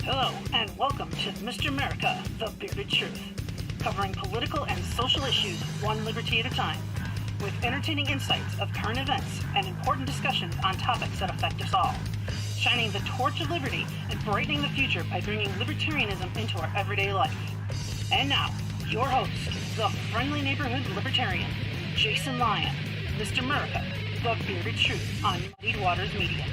Hello, and welcome to Mr. America, the Bearded Truth, covering political and social issues one liberty at a time, with entertaining insights of current events and important discussions on topics that affect us all, shining the torch of liberty and brightening the future by bringing libertarianism into our everyday life. And now, your host, the friendly neighborhood libertarian, Jason Lyon, Mr. America, the Bearded Truth on Muddied Waters Media.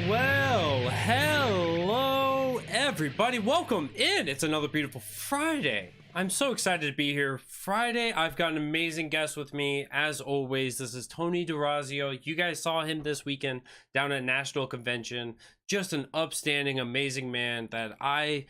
Well, hello everybody, welcome in. It's another beautiful Friday. I'm so excited to be here. Friday, I've got an amazing guest with me. As always, this is Tony DeRazio. You guys saw him this weekend down at National Convention. Just an upstanding, amazing man that I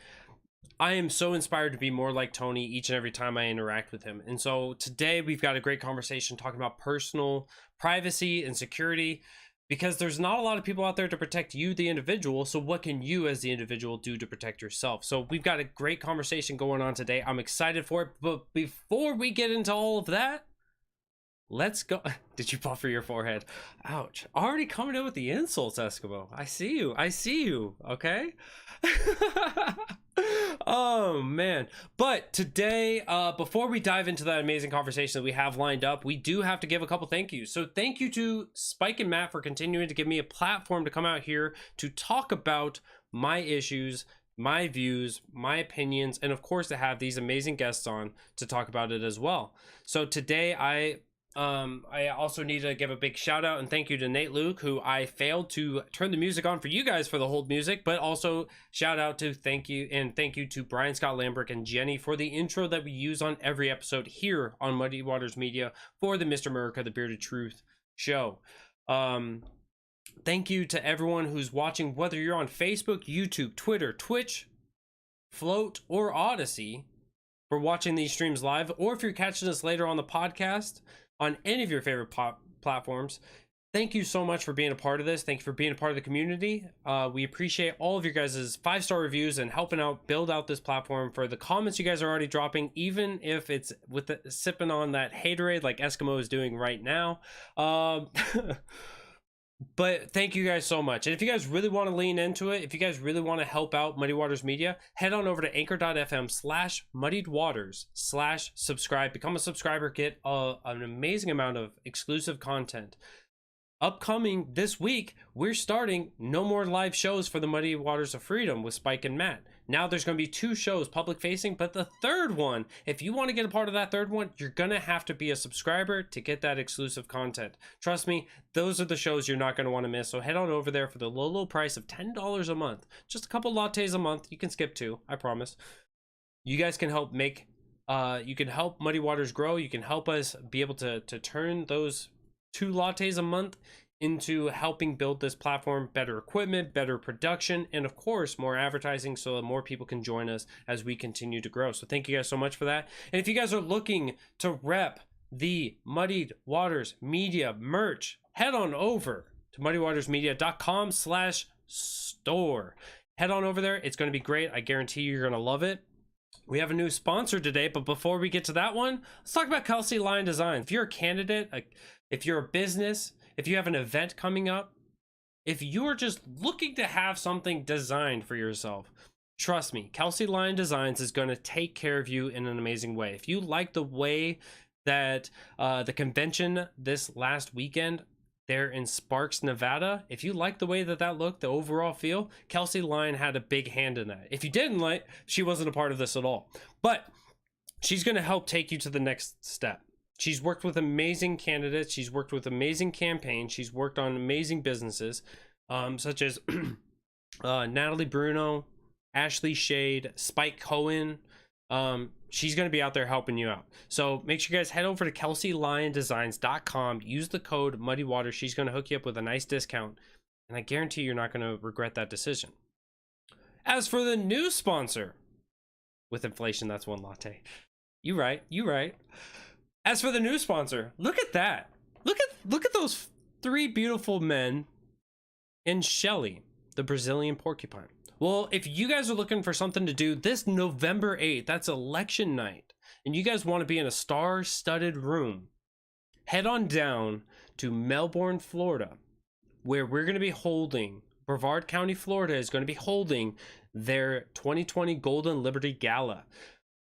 am so inspired to be more like Tony each and every time I interact with him. And so today we've got a great conversation talking about personal privacy and security, because there's not a lot of people out there to protect you, the individual. So what can you as the individual do to protect yourself? So we've got a great conversation going on today. I'm excited for it. But before we get into all of that, let's go. Did you puffer your forehead? Ouch. Already coming in with the insults, Eskimo. I see you. Okay. Oh man. But today, before we dive into that amazing conversation that we have lined up, we do have to give a couple thank yous. So thank you to Spike and Matt for continuing to give me a platform to come out here to talk about my issues, my views, my opinions, and of course to have these amazing guests on to talk about it as well. So today I also need to give a big shout out and thank you to Nate Luke, who I failed to turn the music on for you guys for the hold music, but also shout out to thank you to Brian Scott Lambrick and Jenny for the intro that we use on every episode here on Muddy Waters Media for the Mr. America, the Bearded Truth show. Thank you to everyone who's watching, whether you're on Facebook, YouTube, Twitter, Twitch, Float, or Odyssey, for watching these streams live, or if you're catching us later on the podcast on any of your favorite platforms. Thank you so much for being a part of this. Thank you for being a part of the community. We appreciate all of your guys' 5-star reviews and helping out build out this platform. For the comments you guys are already dropping, even if it's with sipping on that haterade like Eskimo is doing right now. But thank you guys so much. And if you guys really want to lean into it, if you guys really want to help out Muddy Waters Media, head on over to anchor.fm/muddiedwaters/subscribe. Become a subscriber, get an amazing amount of exclusive content. Upcoming this week, we're starting no more live shows for the Muddy Waters of Freedom with Spike and Matt. Now there's going to be 2 shows public facing, but the third one, if you want to get a part of that third one, you're going to have to be a subscriber to get that exclusive content. Trust me, those are the shows you're not going to want to miss. So head on over there for the low price of $10 a month. Just a couple lattes a month. You can skip 2, I promise. You guys can help make, you can help Muddy Waters grow. You can help us be able to turn those 2 lattes a month into helping build this platform, better equipment, better production, and of course more advertising so that more people can join us as we continue to grow. So thank you guys so much for that. And if you guys are looking to rep the Muddied Waters Media merch, head on over to muddywatersmedia.com/store. Head on over there. It's going to be great. I guarantee you're going to love it. We have a new sponsor today, but before we get to that one, let's talk about Kelsey Lyon Design. If you're a candidate, if you're a business, if you have an event coming up, if you're just looking to have something designed for yourself, trust me, Kelsey Lyon Designs is going to take care of you in an amazing way. If you like the way that the convention this last weekend there in Sparks, Nevada, if you like the way that looked, the overall feel, Kelsey Lyon had a big hand in that. If you didn't like, she wasn't a part of this at all. But she's going to help take you to the next step. She's worked with amazing candidates. She's worked with amazing campaigns. She's worked on amazing businesses, such as Natalie Bruno, Ashley Shade, Spike Cohen. She's going to be out there helping you out. So make sure you guys head over to KelseyLyonDesigns.com. Use the code MuddyWater. She's going to hook you up with a nice discount. And I guarantee you're not going to regret that decision. As for the new sponsor, with inflation, that's 1 latte. You right. As for the new sponsor, look at that. Look at those 3 beautiful men and Shelly, the Brazilian porcupine. Well, if you guys are looking for something to do this November 8th, that's election night, and you guys want to be in a star-studded room, head on down to Melbourne, Florida, where we're going to be holding Brevard County, Florida is going to be holding their 2020 Golden Liberty Gala.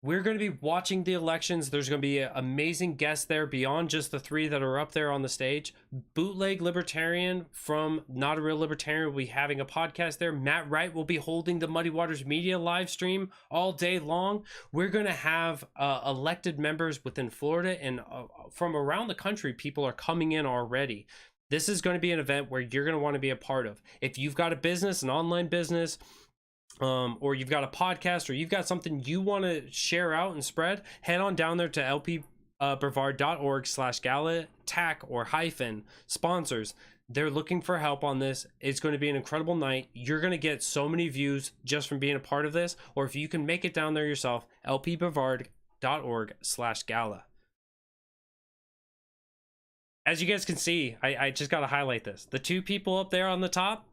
We're going to be watching the elections. There's going to be amazing guests there beyond just the 3 that are up there on the stage. Bootleg Libertarian from Not a Real Libertarian will be having a podcast there. Matt Wright will be holding the Muddy Waters Media live stream all day long. We're going to have elected members within Florida and from around the country. People are coming in already. This is going to be an event where you're going to want to be a part of. If you've got a business, an online business, or you've got a podcast, or you've got something you want to share out and spread, head on down there to lpbrevard.org/gala TAC or hyphen sponsors. They're looking for help on this. It's going to be an incredible night. You're going to get so many views just from being a part of this. Or if you can make it down there yourself, lpbrevard.org/gala. As you guys can see, I just got to highlight this. The 2 people up there on the top,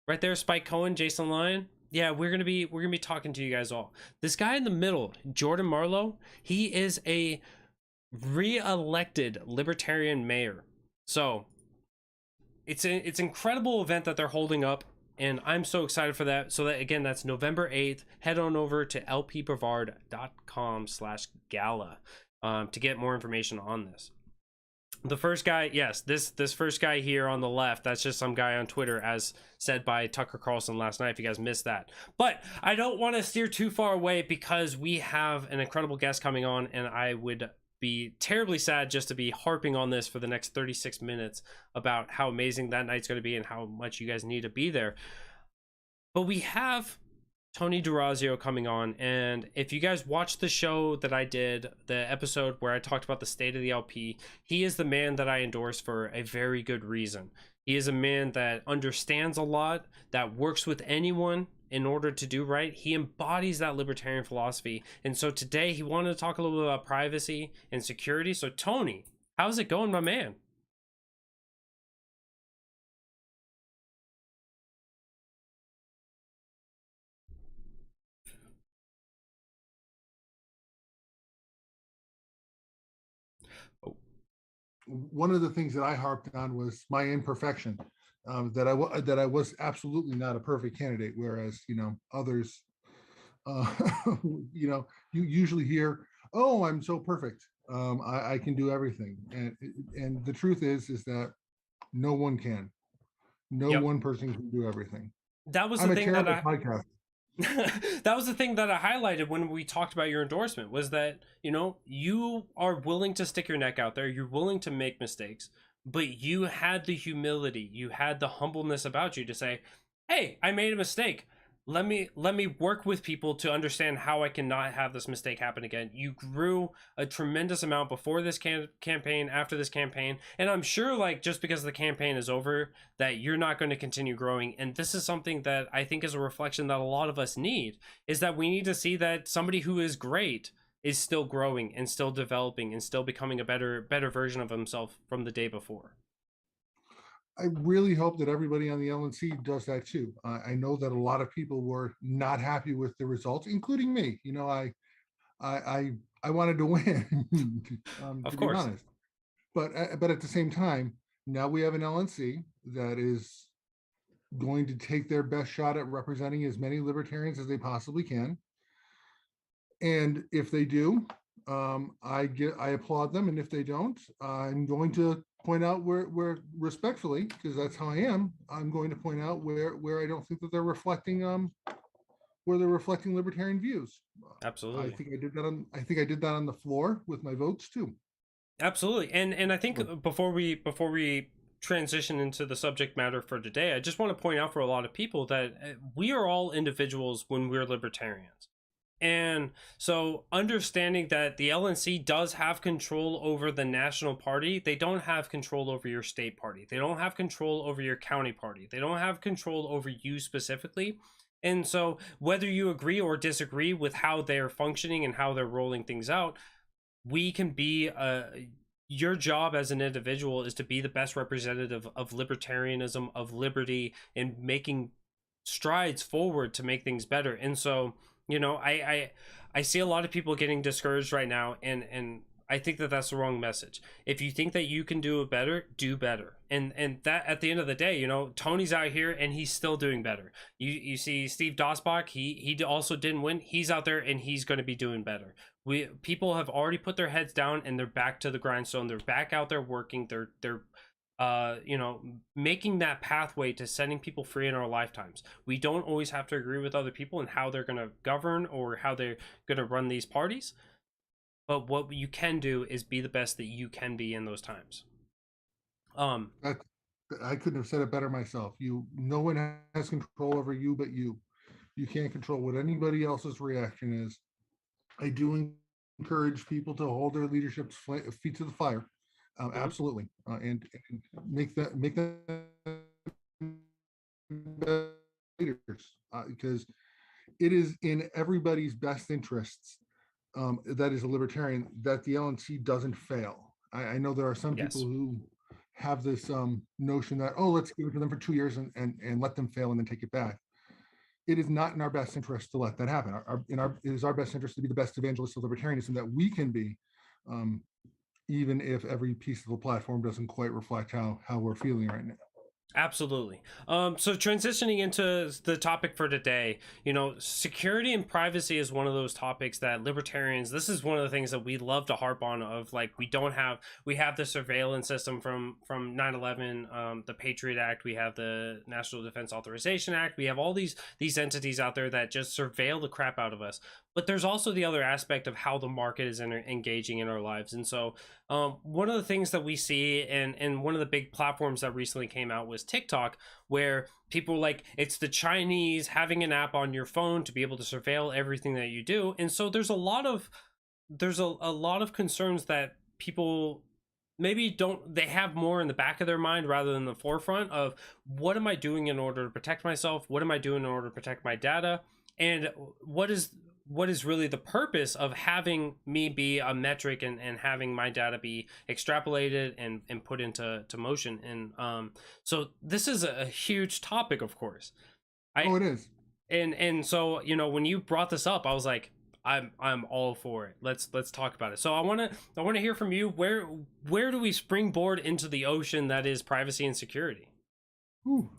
right there, Spike Cohen, Jason Lyon. Yeah, we're gonna be talking to you guys all. This guy in the middle, Jordan Marlowe, he is a re-elected libertarian mayor. So it's an incredible event that they're holding up, and I'm so excited for that. So that, again, that's November 8th. Head on over to lpbrevard.com/gala to get more information on this. The first guy, yes, this first guy here on the left, that's just some guy on Twitter, as said by Tucker Carlson last night, if you guys missed that. But I don't want to steer too far away because we have an incredible guest coming on, and I would be terribly sad just to be harping on this for the next 36 minutes about how amazing that night's going to be and how much you guys need to be there. But we have Tony D'Orazio coming on, and if you guys watched the show that I did, the episode where I talked about the state of the LP, he is the man that I endorse for a very good reason. He is a man that understands a lot, that works with anyone in order to do right. He embodies that libertarian philosophy, and so today he wanted to talk a little bit about privacy and security. So Tony, how's it going, my man? One of the things that I harped on was my imperfection, that I was absolutely not a perfect candidate, whereas others, uh, you usually hear, "Oh, I'm so perfect, I can do everything," and the truth is that no one can, no Yep. one person can do everything. That was I'm the a thing that terrible podcaster. that was the thing that I highlighted when we talked about your endorsement, was that, you are willing to stick your neck out there. You're willing to make mistakes, but you had the humility, you had the humbleness about you to say, hey, I made a mistake. Let me work with people to understand how I cannot have this mistake happen again. You grew a tremendous amount before this campaign, after this campaign, and I'm sure, like, just because the campaign is over, that you're not going to continue growing. And this is something that I think is a reflection that a lot of us need, is that we need to see that somebody who is great is still growing and still developing and still becoming a better version of himself from the day before. I really hope that everybody on the LNC does that too. I know that a lot of people were not happy with the results, including me. I wanted to win, Of to be course. honest. But at the same time, now we have an LNC that is going to take their best shot at representing as many libertarians as they possibly can. And if they do, I applaud them. And if they don't, I'm going to point out where respectfully, because that's how I am, I'm going to point out where I don't think that they're reflecting libertarian views. Absolutely. I think I did that on the floor with my votes too. Absolutely. And I think before we transition into the subject matter for today, I just want to point out for a lot of people that we are all individuals when we're libertarians. And so understanding that the LNC does have control over the national party, they don't have control over your state party. They don't have control over your county party. They don't have control over you specifically. And so whether you agree or disagree with how they're functioning and how they're rolling things out, we can be your job as an individual is to be the best representative of libertarianism, of liberty, and making strides forward to make things better. And so I see a lot of people getting discouraged right now, and I think that that's the wrong message. If you think that you can do it better, do better. And that, at the end of the day, Tony's out here and he's still doing better. You see Steve Dosbach, he also didn't win. He's out there and he's going to be doing better. People have already put their heads down and they're back to the grindstone. They're back out there working. They're making that pathway to setting people free in our lifetimes. We don't always have to agree with other people and how they're going to govern or how they're going to run these parties. But what you can do is be the best that you can be in those times. That, I couldn't have said it better myself. No one has control over you but you. You can't control what anybody else's reaction is. I do encourage people to hold their leadership's feet to the fire. Absolutely, and make them leaders, because it is in everybody's best interests, that is a libertarian, that the LNC doesn't fail. I know there are some Yes. people who have this notion that, oh, let's give it to them for 2 years and let them fail and then take it back. It is not in our best interest to let that happen. It is our best interest to be the best evangelists of libertarianism that we can be, even if every piece of the platform doesn't quite reflect how we're feeling right now. Absolutely. So transitioning into the topic for today, security and privacy is one of those topics that libertarians, this is one of the things that we love to harp on, of like, we have the surveillance system from 9/11, the Patriot Act, we have the National Defense Authorization Act, we have all these entities out there that just surveil the crap out of us. But there's also the other aspect of how the market is engaging in our lives. And so one of the things that we see, and one of the big platforms that recently came out was TikTok, where people like, it's the Chinese having an app on your phone to be able to surveil everything that you do. And so there's a lot of concerns that people maybe they have more in the back of their mind rather than the forefront of, what am I doing in order to protect myself? What am I doing in order to protect my data? And what is really the purpose of having me be a metric and having my data be extrapolated and put into motion? And so this is a huge topic, of course. It is. And so, when you brought this up, I was like, I'm all for it. Let's talk about it. So I want to hear from you. Where do we springboard into the ocean that is privacy and security?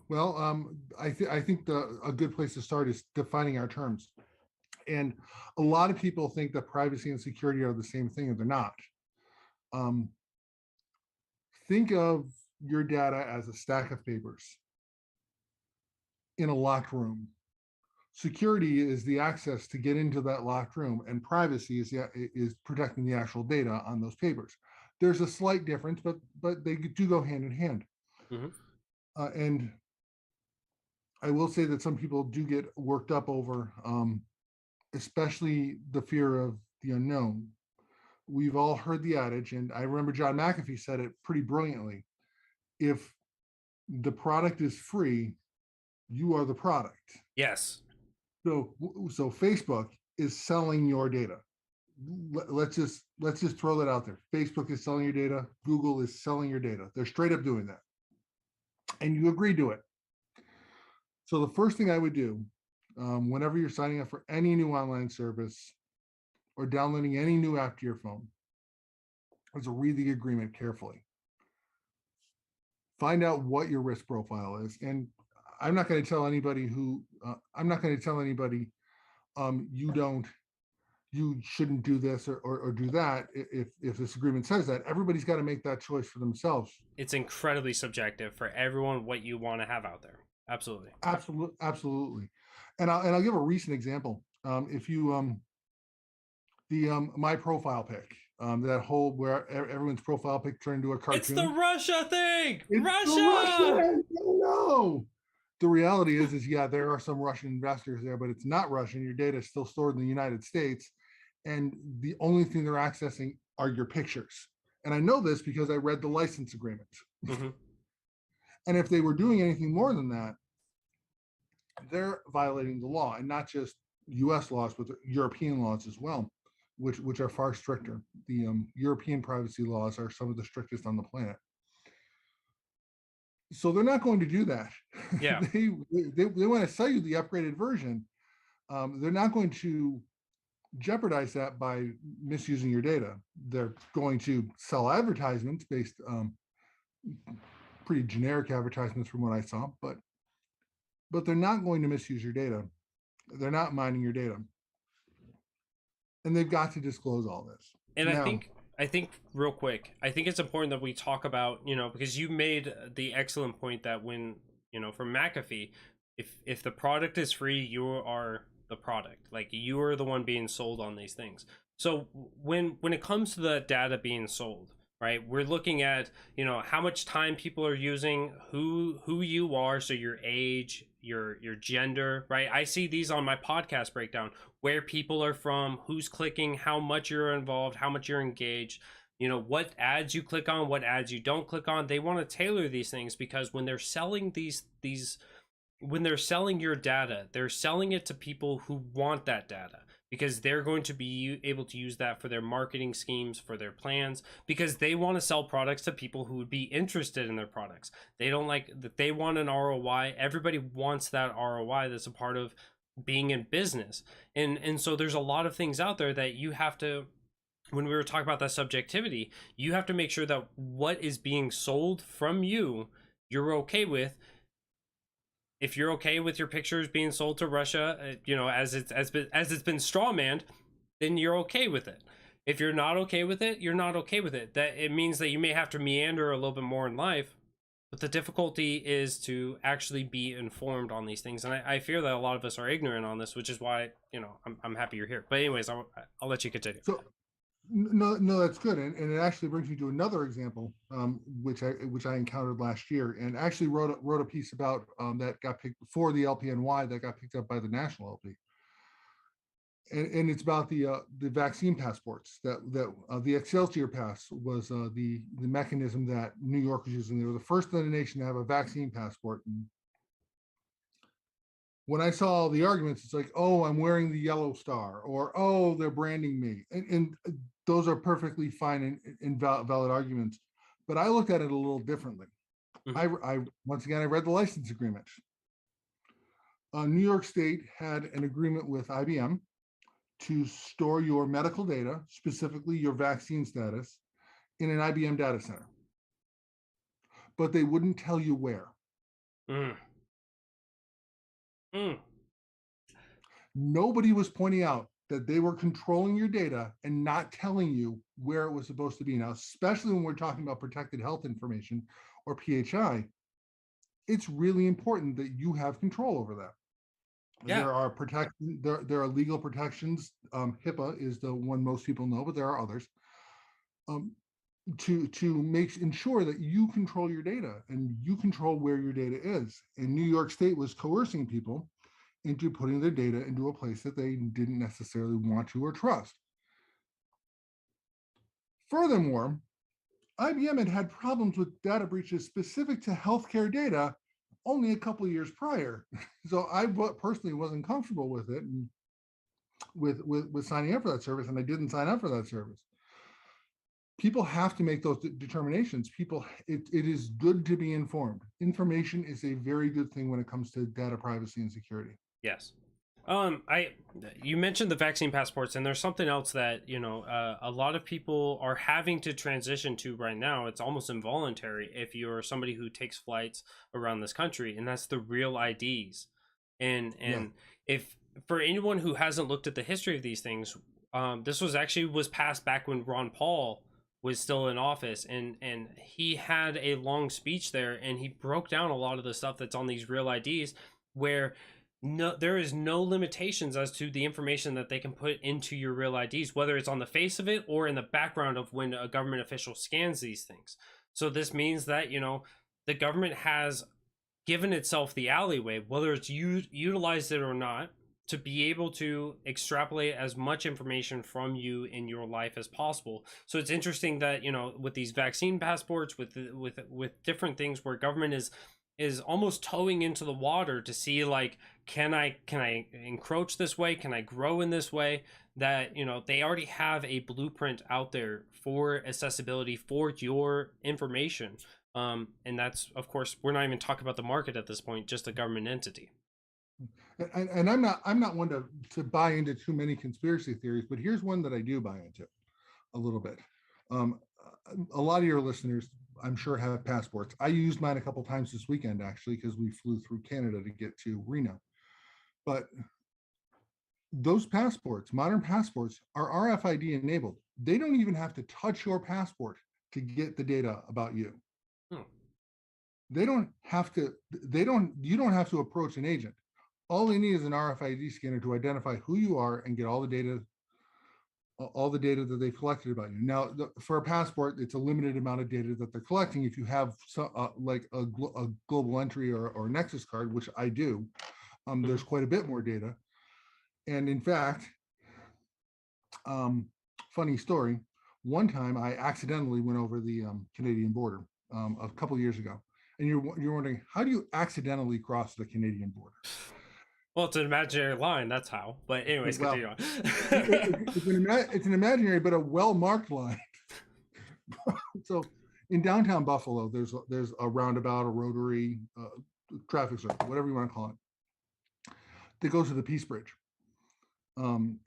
Well, I think a good place to start is defining our terms. And a lot of people think that privacy and security are the same thing, and they're not. Think of your data as a stack of papers in a locked room. Security is the access to get into that locked room, and privacy is protecting the actual data on those papers. There's a slight difference, but they do go hand in hand. Mm-hmm. And I will say that some people do get worked up over, especially the fear of the unknown. We've all heard the adage, and I remember John McAfee said it pretty brilliantly: if the product is free, you are the product. Yes. So Facebook is selling your data. Let's just throw that out there. Facebook is selling your data. Google is selling your data. They're straight up doing that, and you agree to it. So the first thing I would do, whenever you're signing up for any new online service or downloading any new app to your phone, is to read the agreement carefully. Find out what your risk profile is. And I'm not going to tell anybody you shouldn't do this or do that. If this agreement says that, everybody's got to make that choice for themselves. It's incredibly subjective for everyone, what you want to have out there. Absolutely. Absolutely. And I'll give a recent example. If you my profile pic, that whole where everyone's profile pic turned into a cartoon. It's the Russia thing. It's Russia. No. The reality is yeah, there are some Russian investors there, but it's not Russian. Your data is still stored in the United States, and the only thing they're accessing are your pictures. And I know this because I read the license agreement. Mm-hmm. And if they were doing anything more than that, they're violating the law, and not just U.S. laws, but European laws as well, which are far stricter. The European privacy laws are some of the strictest on the planet. So they're not going to do that. Yeah. they want to sell you the upgraded version. They're not going to jeopardize that by misusing your data. They're going to sell advertisements based pretty generic advertisements from what I saw, but they're not going to misuse your data. They're not mining your data, and they've got to disclose all this. And Now, I think real quick, I think it's important that we talk about, because you made the excellent point that when, from McAfee, if the product is free, you are the product. Like, you are the one being sold on these things. So when it comes to the data being sold, right, we're looking at, how much time people are using, who you are, so your age, your gender, right? I see these on my podcast breakdown, where people are from, who's clicking, how much you're involved, how much you're engaged, what ads you click on, what ads you don't click on. They want to tailor these things, because when they're selling when they're selling your data, they're selling it to people who want that data, because they're going to be able to use that for their marketing schemes, for their plans, because they want to sell products to people who would be interested in their products. They don't like that. They want an ROI. Everybody wants that ROI. That's a part of being in business. And so there's a lot of things out there that you have to, when we were talking about that subjectivity, you have to make sure that what is being sold from you're okay with. If you're okay with your pictures being sold to Russia, as it's been strawmanned, then you're okay with it. If you're not okay with it, you're not okay with it. That it means that you may have to meander a little bit more in life, but the difficulty is to actually be informed on these things. And I fear that a lot of us are ignorant on this, which is why I'm happy you're here. But anyways, I'll let you continue. so no, that's good, and it actually brings me to another example, which I encountered last year, and actually wrote a piece about that got picked for the LPNY, that got picked up by the national LP, and it's about the vaccine passports, that the Excelsior Pass was the mechanism that New York was using. They were the first in the nation to have a vaccine passport. And when I saw all the arguments, it's like, oh, I'm wearing the yellow star, or oh, they're branding me, and those are perfectly fine and valid arguments. But I looked at it a little differently. Mhm. I once again, I read the license agreement. New York State had an agreement with IBM to store your medical data, specifically your vaccine status, in an IBM data center, but they wouldn't tell you where. Mm. Mm. Nobody was pointing out that they were controlling your data and not telling you where it was supposed to be. Now, especially when we're talking about protected health information, or PHI, it's really important that you have control over that. Yeah. There are legal protections. HIPAA is the one most people know, but there are others. To ensure that you control your data and you control where your data is. And New York State was coercing people into putting their data into a place that they didn't necessarily want to or trust. Furthermore, IBM had problems with data breaches specific to healthcare data only a couple of years prior. So I personally wasn't comfortable with it, and with signing up for that service, and I didn't sign up for that service. People have to make those determinations. It is good to be informed. Information is a very good thing when it comes to data privacy and security. Yes. You mentioned the vaccine passports, and there's something else that a lot of people are having to transition to right now. It's almost involuntary if you're somebody who takes flights around this country, and that's the real IDs. And if for anyone who hasn't looked at the history of these things, this was passed back when Ron Paul was still in office, and he had a long speech there, and he broke down a lot of the stuff that's on these real IDs, where there is no limitations as to the information that they can put into your real IDs, whether it's on the face of it or in the background of when a government official scans these things. So this means that the government has given itself the alleyway, whether it's utilized it or not, to be able to extrapolate as much information from you in your life as possible. So it's interesting that with these vaccine passports, with different things, where government is almost towing into the water to see, like, can I encroach this way, can I grow in this way, that they already have a blueprint out there for accessibility for your information. And that's, of course, we're not even talking about the market at this point, just a government entity. And I'm not one to buy into too many conspiracy theories, but here's one that I do buy into a little bit. Um, a lot of your listeners, I'm sure, have passports. I used mine a couple times this weekend, actually, because we flew through Canada to get to Reno. But those passports, modern passports, are RFID enabled. They don't even have to touch your passport to get the data about you. Hmm. They don't have to, you don't have to approach an agent. All they need is an RFID scanner to identify who you are and get all the data that they've collected about you. Now, for a passport, it's a limited amount of data that they're collecting. If you have like a global entry or a Nexus card, which I do, there's quite a bit more data. And in fact, funny story, one time I accidentally went over the Canadian border a couple of years ago. And you're wondering, how do you accidentally cross the Canadian border? Well, it's an imaginary line, that's how. But anyways, Well, continue on. it's an imaginary, but a well-marked line. So in downtown Buffalo, there's a roundabout, a rotary, traffic circle, whatever you want to call it, that goes to the Peace Bridge. And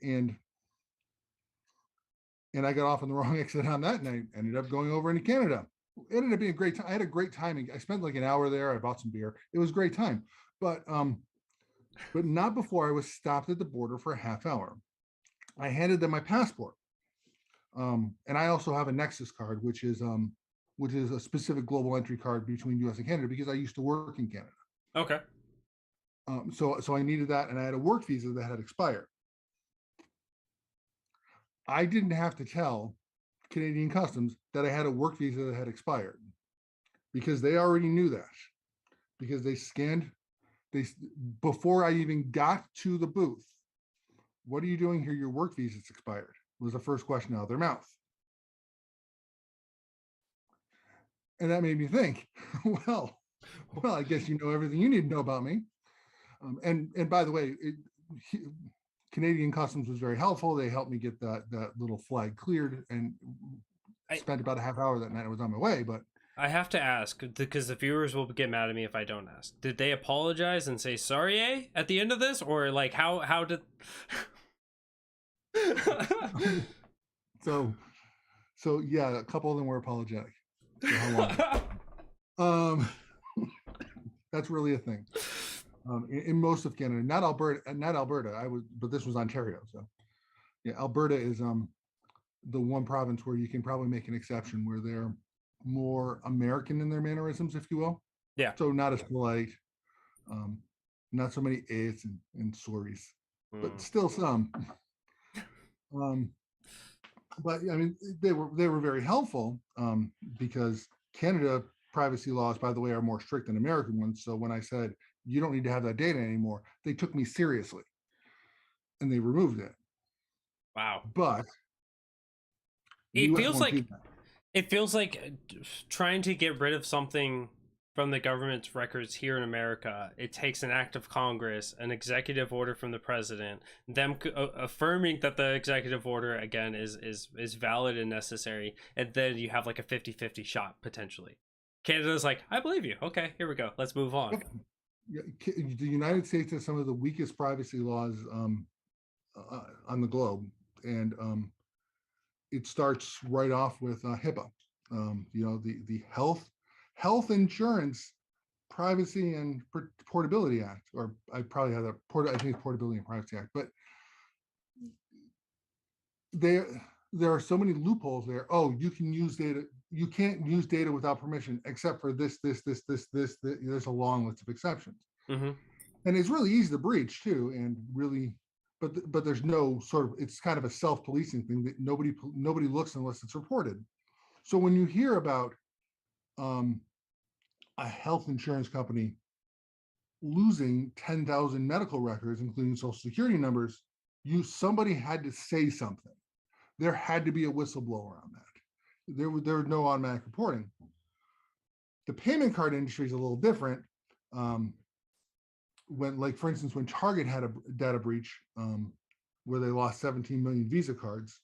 I got off on the wrong exit on that night. Ended up going over into Canada. It ended up being a great time. I had a great time. I spent like an hour there. I bought some beer. It was a great time, but not before I was stopped at the border for a half hour. I handed them my passport, and I also have a Nexus card, which is a specific global entry card between U.S. and Canada because I used to work in Canada. Okay. So I needed that, and I had a work visa that had expired. I didn't have to tell Canadian Customs that I had a work visa that had expired because they already knew that, because they scanned before I even got to the booth. What are you doing here? Your work visa's expired, was the first question out of their mouth. And that made me think, well, I guess you know everything you need to know about me. And by the way, Canadian Customs was very helpful. They helped me get that little flag cleared, and spent about a half hour that night. I was on my way, but I have to ask because the viewers will get mad at me if I don't ask. Did they apologize and say sorry, at the end of this, or like how did? so yeah, a couple of them were apologetic for how long. That's really a thing. In most of Canada, not Alberta. But this was Ontario. So yeah, Alberta is the one province where you can probably make an exception, where they're more American in their mannerisms, if you will. Yeah. So not as polite, not so many it's and sorries, but still some. But I mean, they were very helpful, because Canada privacy laws, by the way, are more strict than American ones. So when I said you don't need to have that data anymore, they took me seriously, and they removed it. Wow. But It feels like trying to get rid of something from the government's records here in America. It takes an act of Congress, an executive order from the president, them affirming that the executive order again is valid and necessary, and then you have like a 50-50 shot potentially. Canada's like, I believe you. Okay, here we go. Let's move on. The United States has some of the weakest privacy laws on the globe, and it starts right off with HIPAA. The Health Insurance Privacy and Portability Act, or I probably have I think it's Portability and Privacy Act, but there are so many loopholes there. Oh, you can use data. You can't use data without permission, except for this. There's a long list of exceptions, mm-hmm. And it's really easy to breach too. And really, but there's no sort of. It's kind of a self-policing thing that nobody looks unless it's reported. So when you hear about a health insurance company losing 10,000 medical records, including social security numbers, somebody had to say something. There had to be a whistleblower on that. There was no automatic reporting. The payment card industry is a little different. For instance, when Target had a data breach where they lost 17 million Visa cards,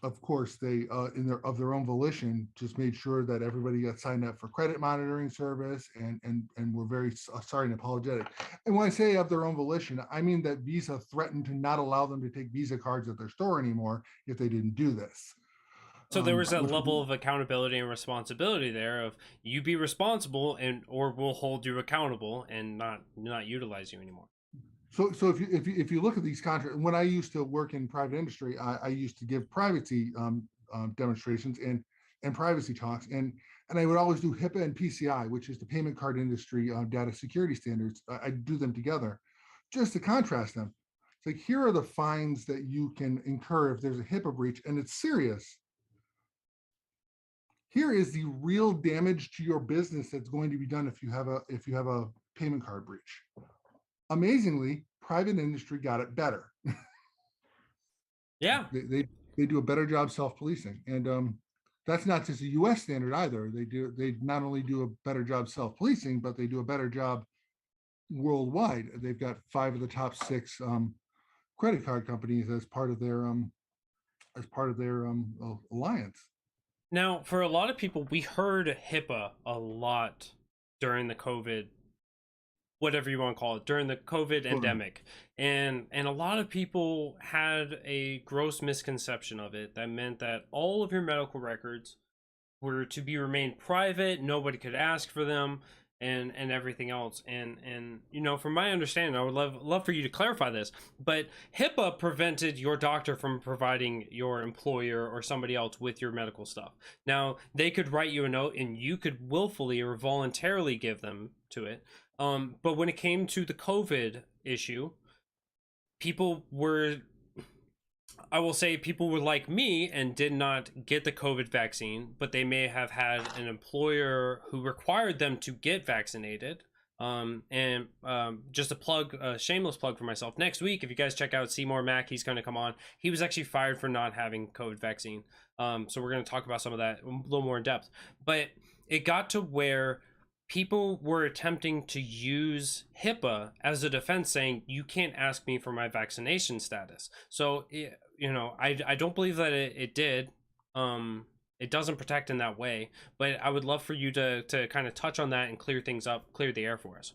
of course, they of their own volition just made sure that everybody got signed up for credit monitoring service, and were very sorry and apologetic. And when I say of their own volition, I mean that Visa threatened to not allow them to take Visa cards at their store anymore if they didn't do this. So there was a Which level of accountability and responsibility there of you be responsible and or we'll hold you accountable and not utilize you anymore. so if you look at these contracts, when I used to work in private industry, I used to give privacy demonstrations and privacy talks, and I would always do HIPAA and PCI, which is the payment card industry data security standards. I do them together just to contrast them. It's like, here are the fines that you can incur if there's a HIPAA breach, and it's serious. Here is the real damage to your business that's going to be done if you have a payment card breach. Amazingly, private industry got it better. Yeah. They do a better job self-policing, and that's not just a U.S. standard either. They not only do a better job self-policing, but they do a better job worldwide. They've got 5 of the top 6 credit card companies as part of their alliance. Now, for a lot of people, we heard HIPAA a lot during the COVID, whatever you want to call it, during the COVID endemic. And a lot of people had a gross misconception of it that meant that all of your medical records were to be remained private, nobody could ask for them, and everything else. And you know, from my understanding, I would love for you to clarify this, but HIPAA prevented your doctor from providing your employer or somebody else with your medical stuff. Now, they could write you a note and you could willfully or voluntarily give them to it. But when it came to the COVID issue, people were, I will say, people were like me and did not get the COVID vaccine, but they may have had an employer who required them to get vaccinated. Just a shameless plug for myself. Next week, if you guys check out Seymour Mack, he's going to come on. He was actually fired for not having COVID vaccine. So we're going to talk about some of that a little more in depth. But it got to where people were attempting to use HIPAA as a defense, saying you can't ask me for my vaccination status. So you know, I don't believe that it did. It doesn't protect in that way, but I would love for you to kind of touch on that and clear things up, clear the air for us.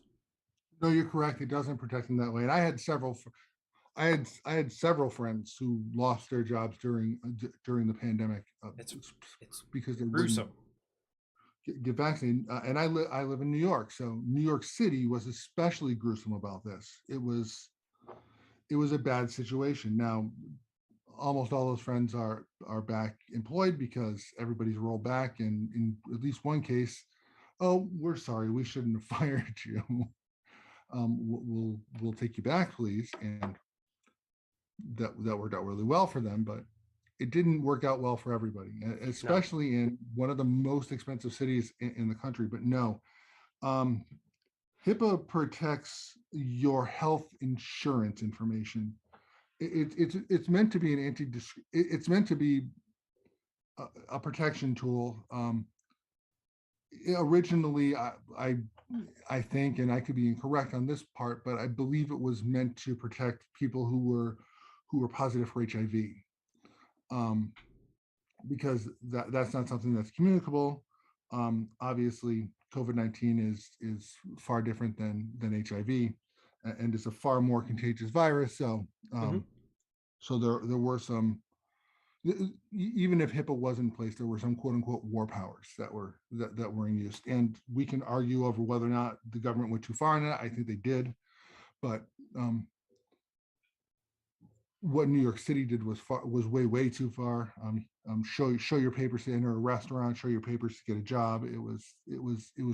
No, you're correct. It doesn't protect them that way. And I had several friends who lost their jobs during the pandemic It's because they gruesome. wouldn't get vaccinated. And I live in New York, so New York City was especially gruesome about this. It was a bad situation. Now, almost all those friends are back employed because everybody's rolled back, and in at least one case, oh, we're sorry, we shouldn't have fired you. We'll take you back, please. And that worked out really well for them, but it didn't work out well for everybody, especially in one of the most expensive cities in the country. But no, HIPAA protects your health insurance information. It's meant to be it's meant to be a protection tool. Originally, I think, and I could be incorrect on this part, but I believe it was meant to protect people who were positive for HIV. Because that's not something that's communicable. Obviously, COVID-19 is far different than HIV, and it's a far more contagious virus. So, so there were some, even if HIPAA was in place, there were some quote unquote war powers that were in use, and we can argue over whether or not the government went too far in that. I think they did, but what New York City did was way too far. Show your papers to enter a restaurant, show your papers to get a job. It was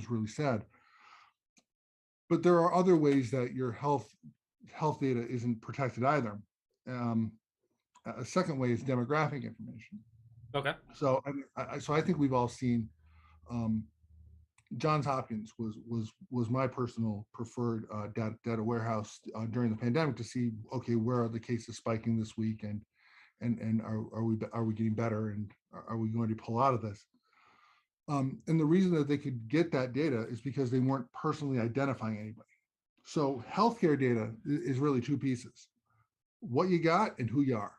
really sad. But there are other ways that your health data isn't protected either. A second way is demographic information. Okay. So I think we've all seen. Johns Hopkins was my personal preferred data warehouse during the pandemic to see, okay, where are the cases spiking this week, and are we getting better, and are we going to pull out of this? And the reason that they could get that data is because they weren't personally identifying anybody. So healthcare data is really 2 pieces: what you got and who you are.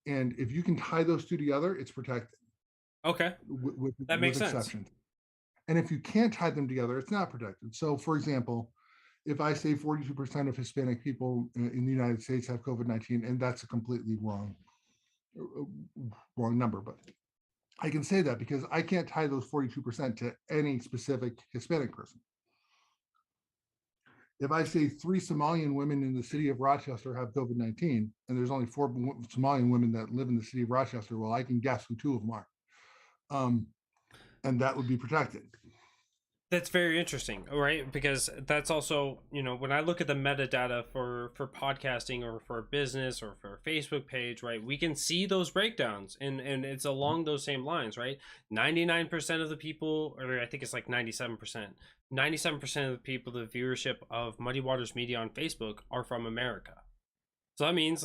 And if you can tie those two together, it's protected. Okay, that makes sense. Exceptions. And if you can't tie them together, it's not protected. So, for example, if I say 42% of Hispanic people in the United States have COVID-19, and that's a completely wrong number, but I can say that because I can't tie those 42% to any specific Hispanic person. If I say 3 Somalian women in the city of Rochester have COVID-19, and there's only 4 Somalian women that live in the city of Rochester, well, I can guess who 2 of them are. And that would be protected. That's very interesting, right? Because that's also, when I look at the metadata for podcasting or for a business or for a Facebook page, right, we can see those breakdowns, and it's along those same lines, right? 99% of the people, or I think it's like 97%, 97% of the people, the viewership of Muddy Waters Media on Facebook are from America. So that means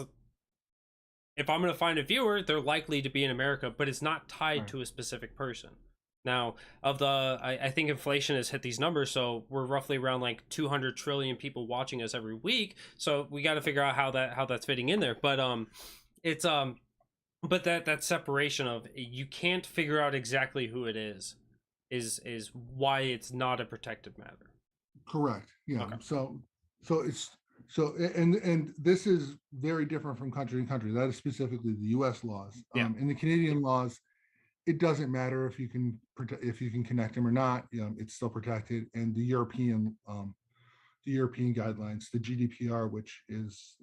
if I'm going to find a viewer, they're likely to be in America, but it's not tied to a specific person. Now, I think inflation has hit these numbers, so we're roughly around like 200 trillion people watching us every week. So we got to figure out how that's fitting in there. But but that separation of you can't figure out exactly who it is why it's not a protected matter. Correct. Yeah. Okay. And this is very different from country to country. That is specifically the U.S. laws. Yeah. In the Canadian laws, it doesn't matter if you can connect them or not. It's still protected. And the European guidelines, the GDPR, which has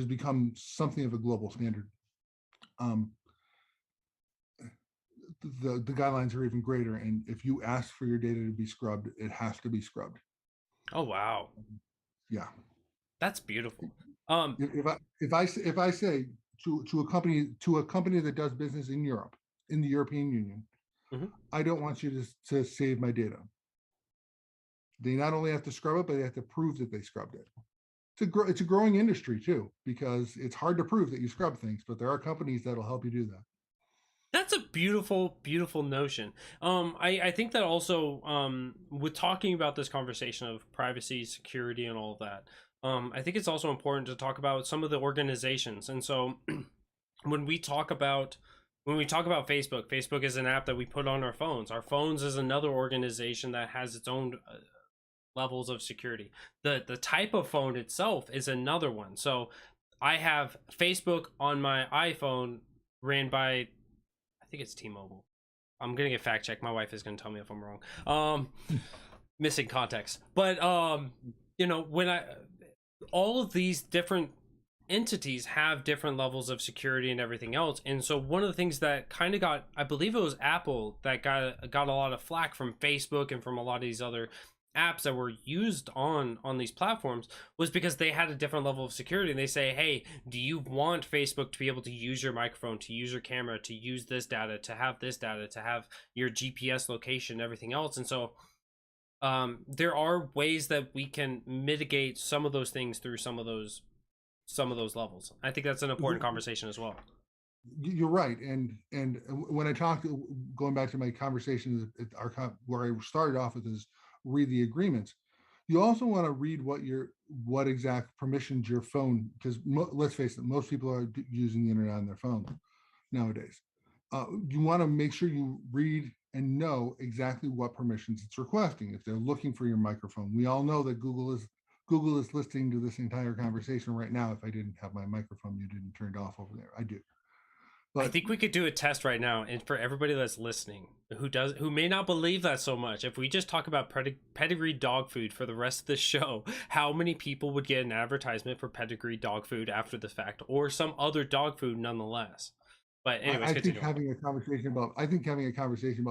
become something of a global standard. The guidelines are even greater. And if you ask for your data to be scrubbed, it has to be scrubbed. Oh wow. Yeah. That's beautiful. If I say to a company that does business in Europe, in the European Union, I don't want you to save my data. They not only have to scrub it, but they have to prove that they scrubbed it. It's a growing industry too, because it's hard to prove that you scrub things, but there are companies that'll help you do that. That's a beautiful, beautiful notion. I think that also, with talking about this conversation of privacy, security, and all of that, I think it's also important to talk about some of the organizations. And so when we talk about Facebook is an app that we put on our phones. Our phones is another organization that has its own levels of security. The type of phone itself is another one. So I have Facebook on my iPhone ran by, I think it's T-Mobile. I'm gonna get fact checked. My wife is gonna tell me if I'm wrong. Missing context. But when all of these different entities have different levels of security and everything else, and so one of the things that kind of got, I believe it was Apple that got a lot of flack from Facebook and from a lot of these other apps that were used on these platforms, was because they had a different level of security. And they say, hey, do you want Facebook to be able to use your microphone, to use your camera, to use this data, to have this data, to have your GPS location, everything else? And so there are ways that we can mitigate some of those things through some of those levels. I think that's an important conversation as well. You're right. And when I talked, going back to my conversation where I started off with is read the agreements. You also want to read what exact permissions your phone, because let's face it, most people are using the internet on their phone nowadays. You want to make sure you read and know exactly what permissions it's requesting. If they're looking for your microphone, we all know that Google is listening to this entire conversation right now. If I didn't have my microphone muted and turned off over there, I do. But I think we could do a test right now, and for everybody that's listening who may not believe that so much, if we just talk about pedigree dog food for the rest of the show, how many people would get an advertisement for pedigree dog food after the fact, or some other dog food nonetheless? But anyways, I think having a conversation about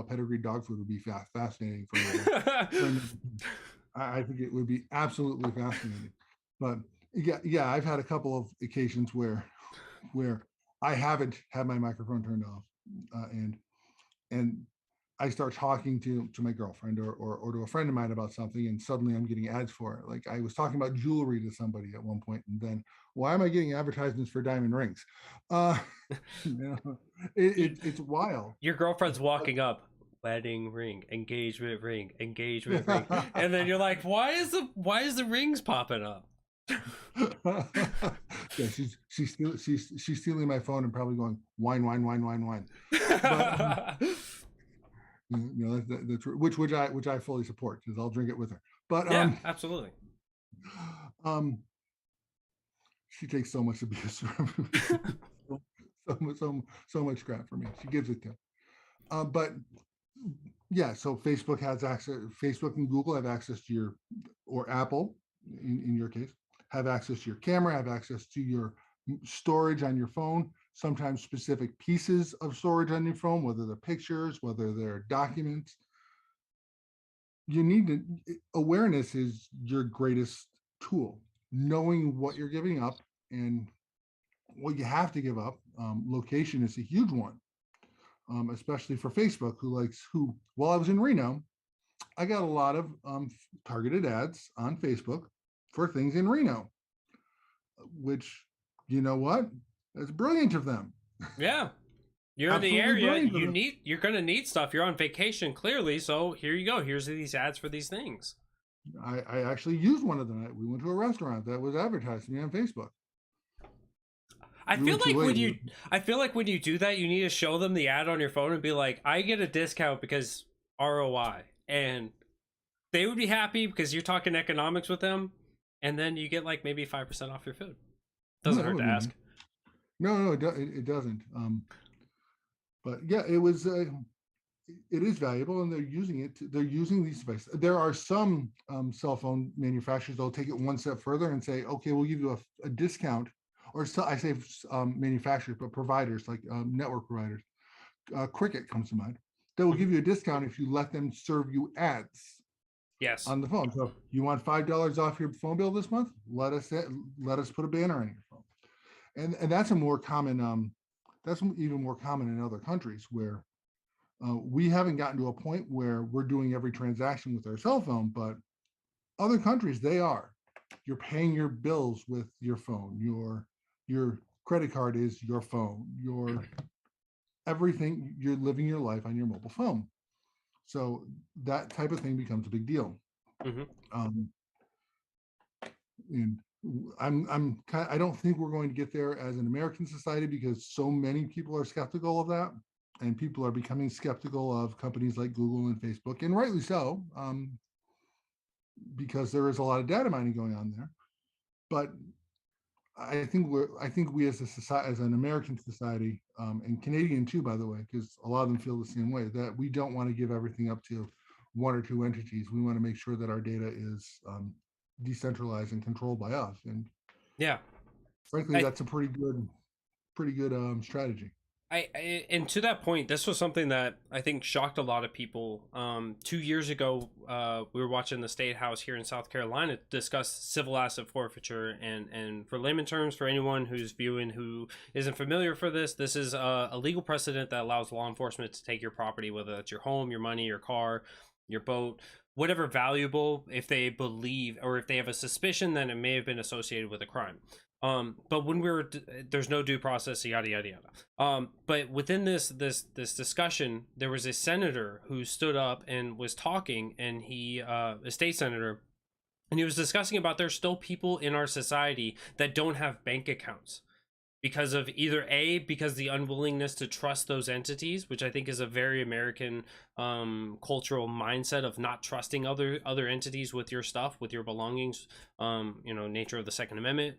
pedigree dog food would be fascinating for me. I think it would be absolutely fascinating. But yeah, I've had a couple of occasions where I haven't had my microphone turned off, and I start talking to my girlfriend or to a friend of mine about something, and suddenly I'm getting ads for it. Like I was talking about jewelry to somebody at one point, and then why am I getting advertisements for diamond rings? It's wild. Your girlfriend's walking up, wedding ring, engagement ring, and then you're like, why is the rings popping up? Yeah, she's stealing my phone and probably going wine. But that's which I fully support because I'll drink it with her. But Yeah, absolutely. um, she takes so much abuse from so much crap from me. She gives it to. But yeah, so Facebook has access. Facebook and Google have access to your, or Apple, in your case, have access to your camera, have access to your storage on your phone. Sometimes specific pieces of storage on your phone, whether they're pictures, whether they're documents. You need to, awareness is your greatest tool. Knowing what you're giving up and what you have to give up. Location is a huge one, especially for Facebook, who, while I was in Reno, I got a lot of targeted ads on Facebook for things in Reno, which, you know what? That's brilliant of them. Yeah. You're in the Absolutely area. brilliant. You're gonna need stuff. You're on vacation, clearly. So here you go. Here's these ads for these things. I actually used one of them. We went to a restaurant that was advertised to me on Facebook. I feel like when you do that, you need to show them the ad on your phone and be like, I get a discount because ROI. And they would be happy because you're talking economics with them. And then you get like maybe 5% off your food. Doesn't hurt to ask. No, it doesn't. But yeah, it is valuable, and they're using it. They're using these devices. There are some cell phone manufacturers that'll take it one step further and say, okay, we'll give you a discount. Or so I say manufacturers, but providers like network providers. Cricket comes to mind. They will give you a discount if you let them serve you ads. Yes. On the phone. So you want $5 off your phone bill this month? Let us put a banner on your phone. And that's a more common. That's even more common in other countries where we haven't gotten to a point where we're doing every transaction with our cell phone, but other countries, they are. You're paying your bills with your phone. Your credit card is your phone. Your everything, you're living your life on your mobile phone. So that type of thing becomes a big deal. And I don't think we're going to get there as an American society because so many people are skeptical of that, and people are becoming skeptical of companies like Google and Facebook, and rightly so, because there is a lot of data mining going on there. But I think we as a society, as an American society, and Canadian too, by the way, because a lot of them feel the same way, that we don't want to give everything up to one or two entities. We want to make sure that our data is decentralized and controlled by us. And yeah, frankly, that's a pretty good strategy. And to that point, this was something that I think shocked a lot of people. 2 years ago, we were watching the State House here in South Carolina discuss civil asset forfeiture, and for layman terms, for anyone who's viewing who isn't familiar for this is a legal precedent that allows law enforcement to take your property, whether that's your home, your money, your car, your boat, whatever valuable, if they believe or if they have a suspicion that it may have been associated with a crime. But when there's no due process, yada yada yada. But within this discussion, there was a senator who stood up and was talking, and a state senator, and he was discussing about there's still people in our society that don't have bank accounts because of because the unwillingness to trust those entities, which I think is a very American cultural mindset of not trusting other entities with your stuff, with your belongings. Nature of the Second Amendment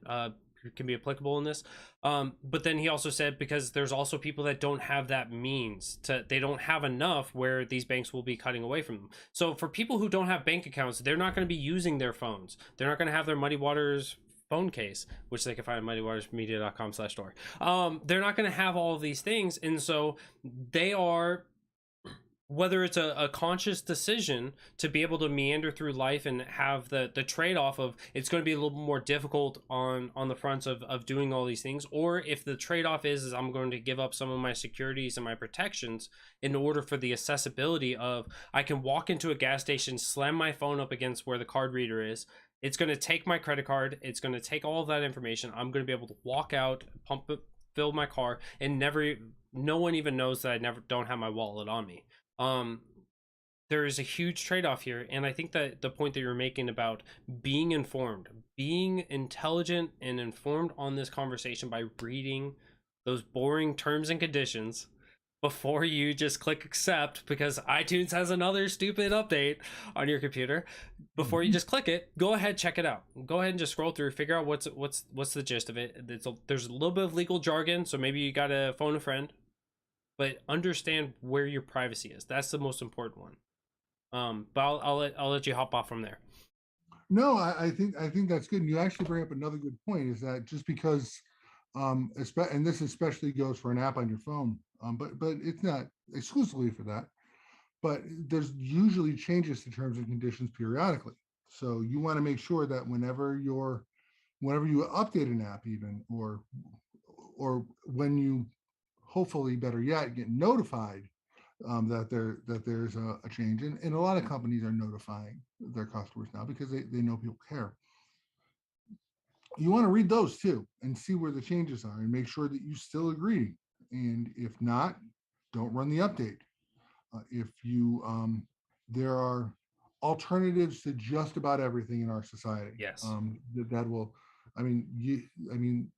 can be applicable in this. But then he also said because there's also people that don't have that means they don't have enough where these banks will be cutting away from them. So for people who don't have bank accounts, they're not going to be using their phones. They're not going to have their Muddy Waters phone case, which they can find at muddywatersmedia.com/store. They're not going to have all of these things. And so they are, whether it's a conscious decision to be able to meander through life and have the trade-off of it's going to be a little more difficult on the fronts of doing all these things, or if the trade-off is I'm going to give up some of my securities and my protections in order for the accessibility of I can walk into a gas station, slam my phone up against where the card reader is. It's going to take my credit card. It's going to take all of that information. I'm going to be able to walk out, pump it, fill my car, and no one even knows that I don't have my wallet on me. there is a huge trade-off here, and I think that the point that you're making about being informed, being intelligent and informed on this conversation by reading those boring terms and conditions before you just click accept because iTunes has another stupid update on your computer. Before you just click it, go ahead, check it out. Go ahead and just scroll through, figure out what's the gist of it. There's a little bit of legal jargon, so maybe you gotta phone a friend, but understand where your privacy is. That's the most important one. But I'll let you hop off from there. No, I think that's good. And you actually bring up another good point, is that just because, and this especially goes for an app on your phone, but it's not exclusively for that. But there's usually changes to terms and conditions periodically. So you want to make sure that whenever you update an app, even or when you, hopefully better yet, get notified that there's a change, and a lot of companies are notifying their customers now because they know people care. You want to read those too and see where the changes are and make sure that you still agree. And if not, don't run the update. If you There are alternatives to just about everything in our society. Yes. That will, I mean,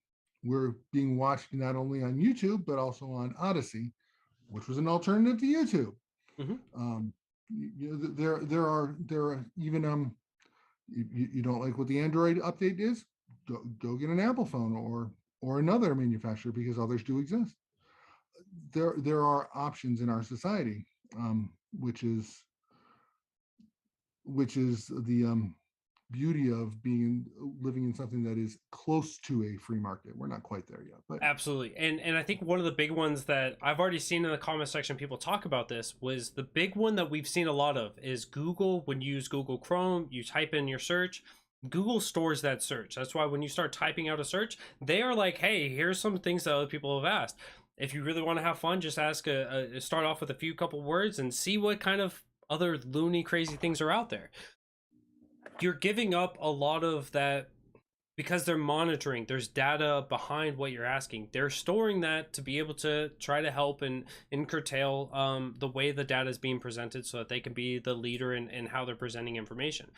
we're being watched not only on YouTube but also on Odyssey, which was an alternative to YouTube. Mm-hmm. There are even you don't like what the Android update is, go get an Apple phone or another manufacturer, because others do exist. There are options in our society, which is the beauty of living in something that is close to a free market. We're not quite there yet, but Absolutely. And I think one of the big ones that I've already seen in the comment section, people talk about this, was the big one that we've seen a lot of is Google. When you use Google Chrome, you type in your search, Google stores that search. That's why when you start typing out a search, they are like, hey, here's some things that other people have asked. If you really want to have fun, just ask start off with a few couple words and see what kind of other loony crazy things are out there. You're giving up a lot of that because they're monitoring. There's data behind what you're asking. They're storing that to be able to try to help and curtail the way the data is being presented, so that they can be the leader in how they're presenting information.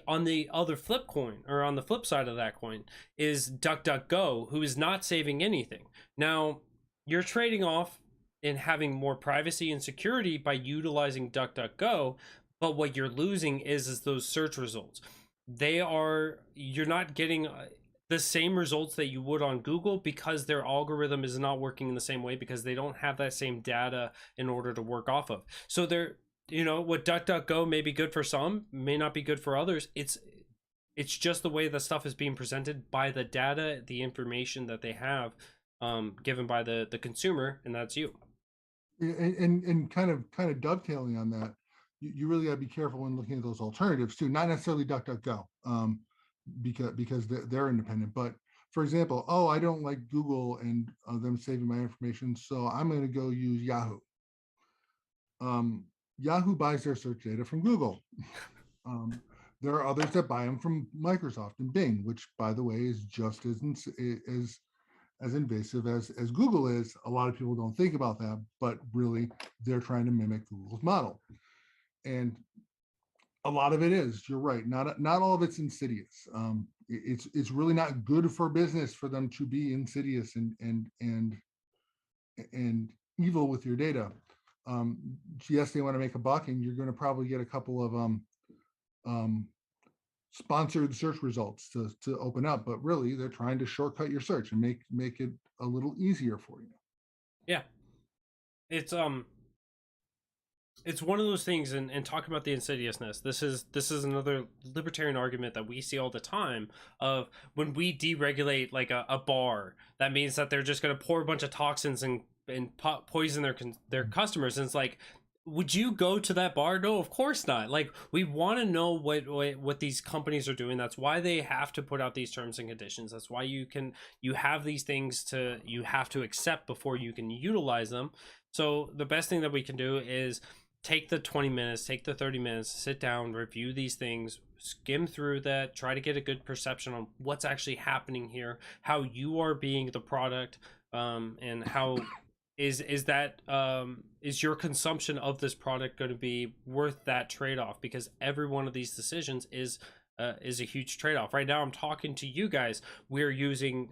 On the other flip coin, or on the flip side of that coin, is DuckDuckGo, who is not saving anything. Now, you're trading off in having more privacy and security by utilizing DuckDuckGo, but what you're losing is those search results. You're not getting the same results that you would on Google, because their algorithm is not working in the same way, because they don't have that same data in order to work off of. So what DuckDuckGo may be good for some, may not be good for others. It's just the way the stuff is being presented by the data, the information that they have, given by the consumer, and that's you. And kind of dovetailing on that, you really got to be careful when looking at those alternatives too. Not necessarily DuckDuckGo, because they're independent. But for example, I don't like Google and them saving my information, so I'm going to go use Yahoo. Yahoo buys their search data from Google. There are others that buy them from Microsoft and Bing, which, by the way, is just as invasive as Google is. A lot of people don't think about that, but really they're trying to mimic Google's model. And a lot of it is, you're right, not all of it's insidious. It's really not good for business for them to be insidious and evil with your data. Yes, they want to make a buck, and you're going to probably get a couple of sponsored search results to open up, but really they're trying to shortcut your search and make it a little easier for you. Yeah, it's one of those things. And talking about the insidiousness, this is another libertarian argument that we see all the time, of when we deregulate like a bar, that means that they're just going to pour a bunch of toxins and poison their customers. And it's like, would you go to that bar? No, of course not. Like, we want to know what these companies are doing. That's why they have to put out these terms and conditions. That's why you have these things you have to accept before you can utilize them. So the best thing that we can do is take the 20 minutes, take the 30 minutes, sit down, review these things, skim through that, try to get a good perception on what's actually happening here, how you are being the product, and how is your consumption of this product going to be worth that trade-off? Because every one of these decisions is a huge trade-off. Right now I'm talking to you guys, we're using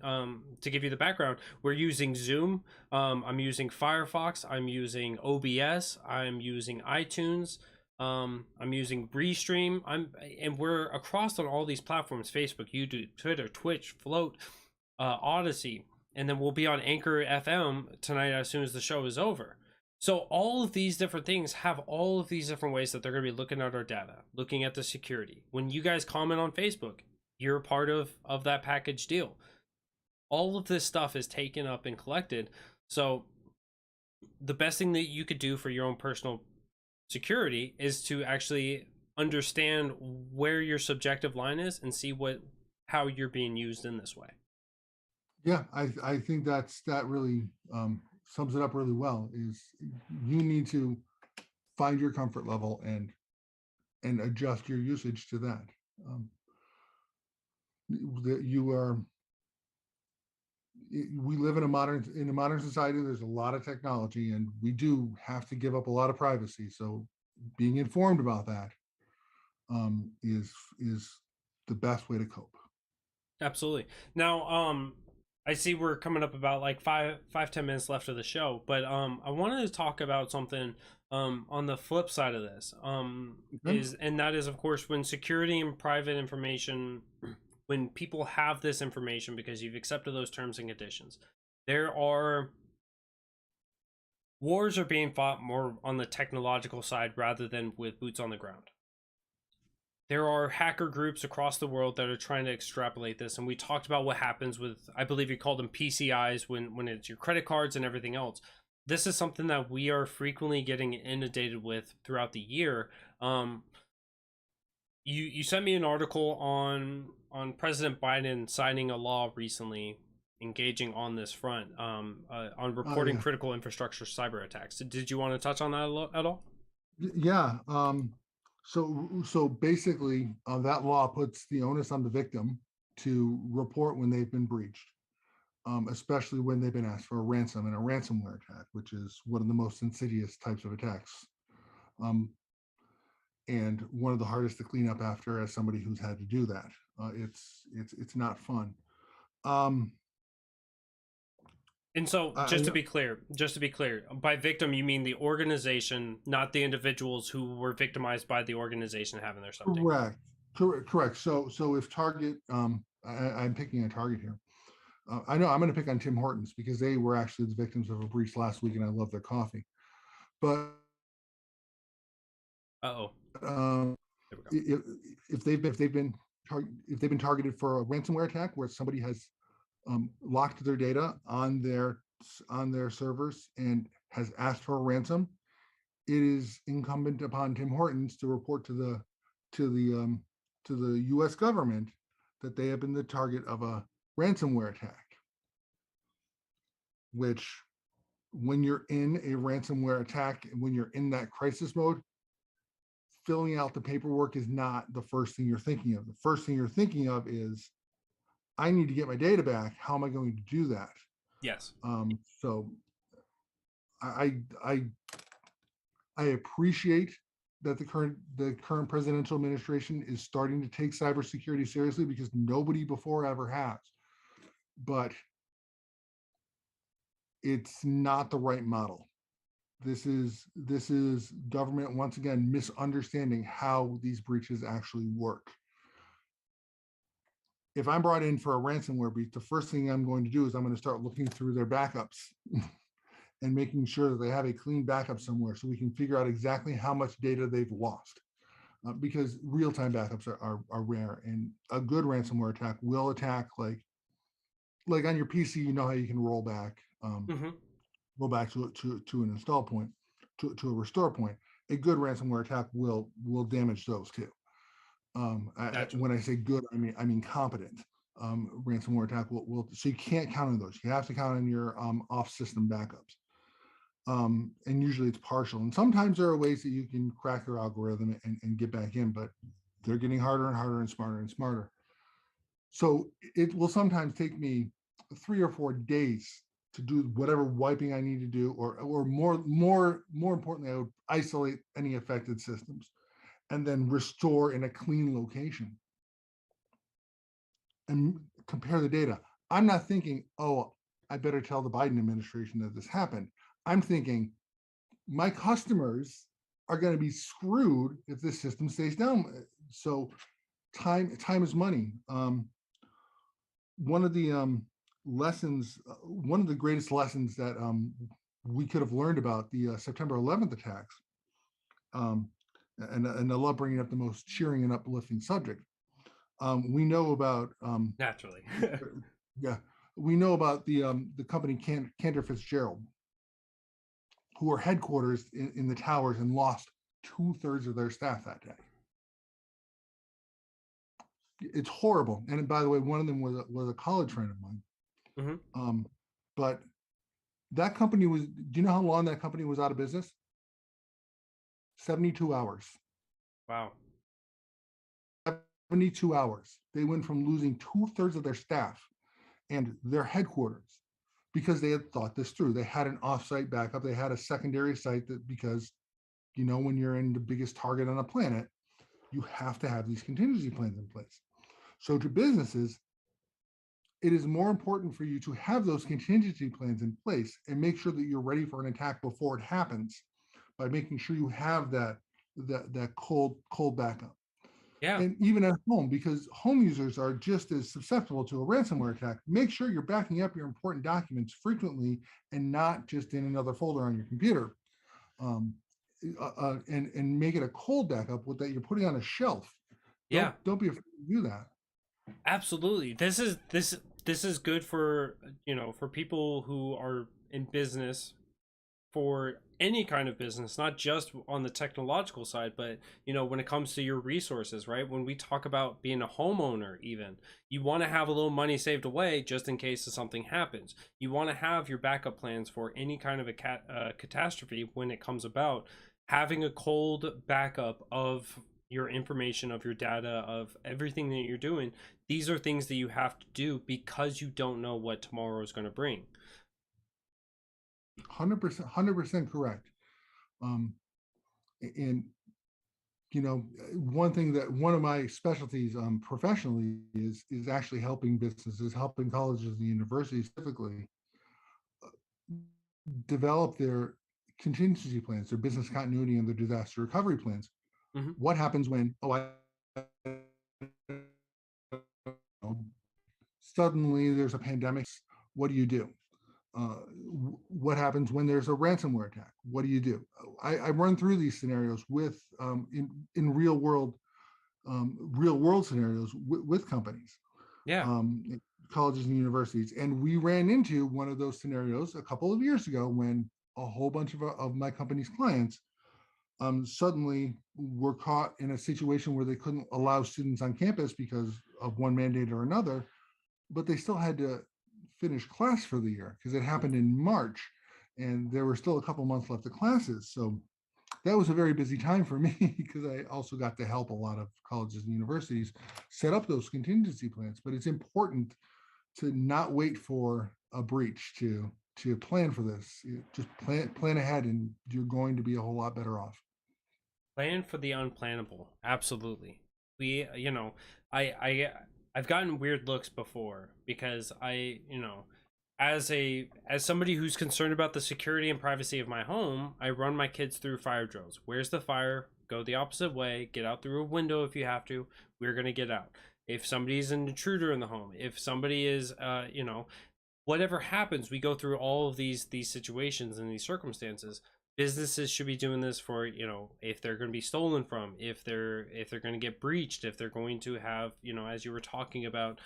to give you the background, we're using Zoom, I'm using Firefox, I'm using OBS, I'm using iTunes, I'm using Restream, and we're across on all these platforms: Facebook, YouTube, Twitter, Twitch, Float, Odyssey, and then we'll be on Anchor FM tonight as soon as the show is over. So all of these different things have all of these different ways that they're going to be looking at our data, looking at the security. When you guys comment on Facebook, you're a part of that package deal. All of this stuff is taken up and collected. So the best thing that you could do for your own personal security is to actually understand where your subjective line is and see how you're being used in this way. Yeah, I think that really sums it up really well. Is you need to find your comfort level and adjust your usage to that. That you are. We live in a modern society. There's a lot of technology, and we do have to give up a lot of privacy. So, being informed about that is the best way to cope. Absolutely. Now, I see we're coming up about like 10 minutes left of the show, but I wanted to talk about something on the flip side of this. And that is, of course, when security and private information, when people have this information because you've accepted those terms and conditions, wars are being fought more on the technological side rather than with boots on the ground. There are hacker groups across the world that are trying to extrapolate this, and we talked about what happens with, I believe you called them PCIs, when it's your credit cards and everything else. This is something that we are frequently getting inundated with throughout the year. You sent me an article on President Biden signing a law recently engaging on this front, on reporting critical infrastructure cyber attacks. Did you want to touch on that at all? Yeah. So basically, that law puts the onus on the victim to report when they've been breached, especially when they've been asked for a ransom and a ransomware attack, which is one of the most insidious types of attacks, and one of the hardest to clean up after, as somebody who's had to do that. It's not fun. And so, just to be clear, by victim, you mean the organization, not the individuals who were victimized by the organization having their something. Correct. So if Target, I'm picking a Target here. I know I'm going to pick on Tim Hortons because they were actually the victims of a breach last week, and I love their coffee. But if they've been targeted for a ransomware attack where somebody has locked their data on their servers and has asked for a ransom, it is incumbent upon Tim Hortons to report to the U.S. government that they have been the target of a ransomware attack. Which, when you're in a ransomware attack, when you're in that crisis mode, filling out the paperwork is not the first thing you're thinking of. The first thing you're thinking of is, I need to get my data back. How am I going to do that? Yes. So I appreciate that the current presidential administration is starting to take cybersecurity seriously, because nobody before ever has. But it's not the right model. This is government once again misunderstanding how these breaches actually work. If I'm brought in for a ransomware breach, the first thing I'm going to do is I'm going to start looking through their backups and making sure that they have a clean backup somewhere, so we can figure out exactly how much data they've lost. Because real-time backups are rare, and a good ransomware attack will attack like on your PC. You know how you can roll back to an install point, to a restore point. A good ransomware attack will damage those too. When I say good, I mean competent. Ransomware attack will. So you can't count on those. You have to count on your off-system backups. And usually it's partial. And sometimes there are ways that you can crack your algorithm and get back in, but they're getting harder and harder and smarter and smarter. So it will sometimes take me 3 or 4 days to do whatever wiping I need to do, or more importantly, I would isolate any affected systems and then restore in a clean location and compare the data. I'm not thinking, oh, I better tell the Biden administration that this happened. I'm thinking my customers are going to be screwed if this system stays down. So time is money. One of the lessons, one of the greatest lessons that we could have learned about the September 11th attacks, um, and I love bringing up the most cheering and uplifting subject. We know about Naturally. yeah, we know about the company Cantor Fitzgerald, who were headquarters in the towers and lost 2/3 of their staff that day. It's horrible. And by the way, one of them was a college friend of mine. Hmm. But that company was, do you know how long that company was out of business? 72 hours. Wow. 72 hours. They went from losing 2/3 of their staff and their headquarters because they had thought this through. They had an offsite backup. They had a secondary site that, because, you know, when you're in the biggest target on the planet, you have to have these contingency plans in place. So to businesses, it is more important for you to have those contingency plans in place and make sure that you're ready for an attack before it happens, by making sure you have that cold backup. Yeah. And even at home, because home users are just as susceptible to a ransomware attack, make sure you're backing up your important documents frequently and not just in another folder on your computer. Um, and make it a cold backup with that you're putting on a shelf. Yeah. Don't be afraid to do that. Absolutely. This is good for, you know, for people who are in business, for any kind of business, not just on the technological side, but, you know, when it comes to your resources, right? When we talk about being a homeowner, even, you want to have a little money saved away just in case something happens. You want to have your backup plans for any kind of a catastrophe when it comes about. Having a cold backup of your information, of your data, of everything that you're doing, these are things that you have to do because you don't know what tomorrow is going to bring. 100% correct. And you know, one of my specialties professionally is actually helping businesses, helping colleges and universities specifically develop their contingency plans, their business continuity and their disaster recovery plans. Hmm. What happens when, suddenly there's a pandemic? What do you do? uh, what happens when there's a ransomware attack? What do you do? I run through these scenarios with in real world scenarios with companies, Yeah. colleges and universities, and we ran into one of those scenarios a couple of years ago when a whole bunch of my company's clients suddenly were caught in a situation where they couldn't allow students on campus because of one mandate or another, but they still had to finish class for the year because it happened in March and there were still a couple months left of classes. So that was a very busy time for me because I also got to help a lot of colleges and universities set up those contingency plans. But it's important to not wait for a breach to plan for this. Just plan ahead and you're going to be a whole lot better off. Plan for the unplannable. Absolutely. We, you know, I've gotten weird looks before because I, you know, as somebody who's concerned about the security and privacy of my home, I run my kids through fire drills. Where's the fire? Go the opposite way. Get out through a window if you have to. We're gonna get out. If somebody's an intruder in the home, if somebody is, you know, whatever happens, we go through all of these situations and these circumstances. Businesses should be doing this for, you know, if they're going to be stolen from, if they're going to get breached, if they're going to have, you know, as you were talking about,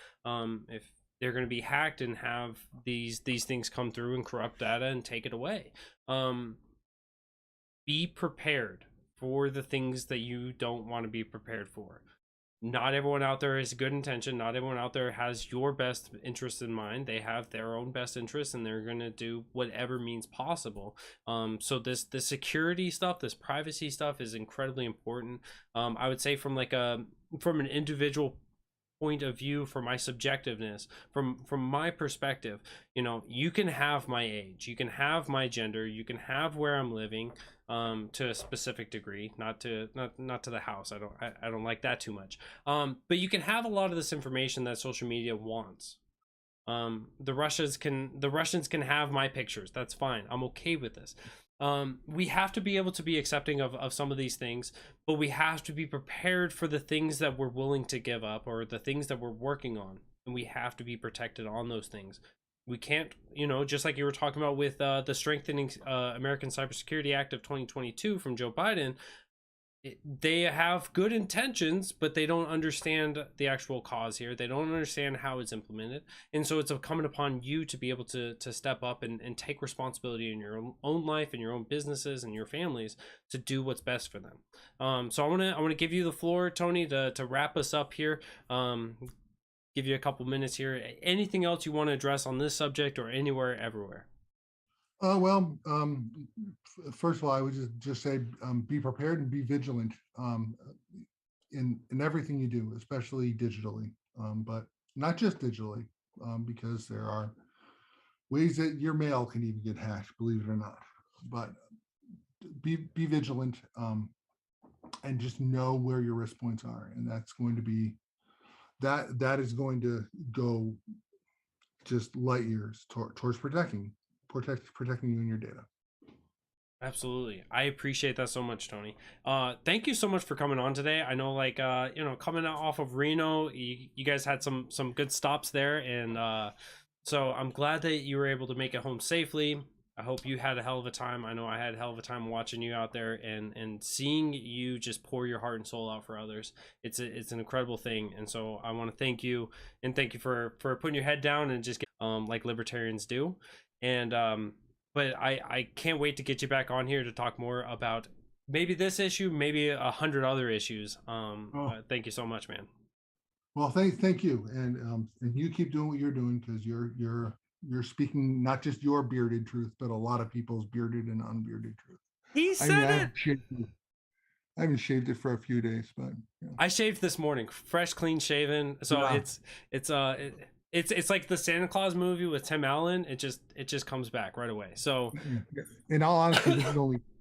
if they're going to be hacked and have these things come through and corrupt data and take it away. Be prepared for the things that you don't want to be prepared for. Not everyone out there has good intention. Not everyone out there has your best interest in mind. They have their own best interests and they're going to do whatever means possible. So this security stuff, this privacy stuff is incredibly important. I would say from an individual point of view, for my subjectiveness, from my perspective. You know, you can have my age, you can have my gender, you can have where I'm living, to a specific degree, not to the house. I don't like that too much. But you can have a lot of this information that social media wants. The Russians can have my pictures. That's fine. I'm okay with this. We have to be able to be accepting of some of these things, but we have to be prepared for the things that we're willing to give up, or the things that we're working on, and we have to be protected on those things. We can't, you know, just like you were talking about with the Strengthening American Cybersecurity Act of 2022 from Joe Biden. They have good intentions, but they don't understand the actual cause here. They don't understand how it's implemented. And so it's incumbent upon you to be able to step up and take responsibility in your own life and your own businesses and your families to do what's best for them. So I want to give you the floor, Tony, to wrap us up here. Give you a couple minutes here. Anything else you want to address on this subject, or anywhere, everywhere? Well, first of all, I would just say be prepared and be vigilant in everything you do, especially digitally, but not just digitally, because there are ways that your mail can even get hacked, believe it or not. But be vigilant, and just know where your risk points are, and that's going to be that is going to go just light years towards protecting you and your data. Absolutely. I appreciate that so much, Tony. Thank you so much for coming on today. I know, like, you know, coming off of Reno, you guys had some good stops there, and so I'm glad that you were able to make it home safely. I hope you had a hell of a time. I know I had a hell of a time watching you out there, and seeing you just pour your heart and soul out for others. It's an incredible thing, and so I want to thank you, and thank you for putting your head down and just like libertarians do. And but I can't wait to get you back on here to talk more about maybe this issue, maybe 100 other issues. Thank you so much, man. Well, thank you, and you keep doing what you're doing, because you're speaking not just your bearded truth, but a lot of people's bearded and unbearded truth. He said I haven't shaved it for a few days, but I shaved this morning, fresh, clean shaven. So yeah. It's like the Santa Claus movie with Tim Allen. It just comes back right away. So in all honesty,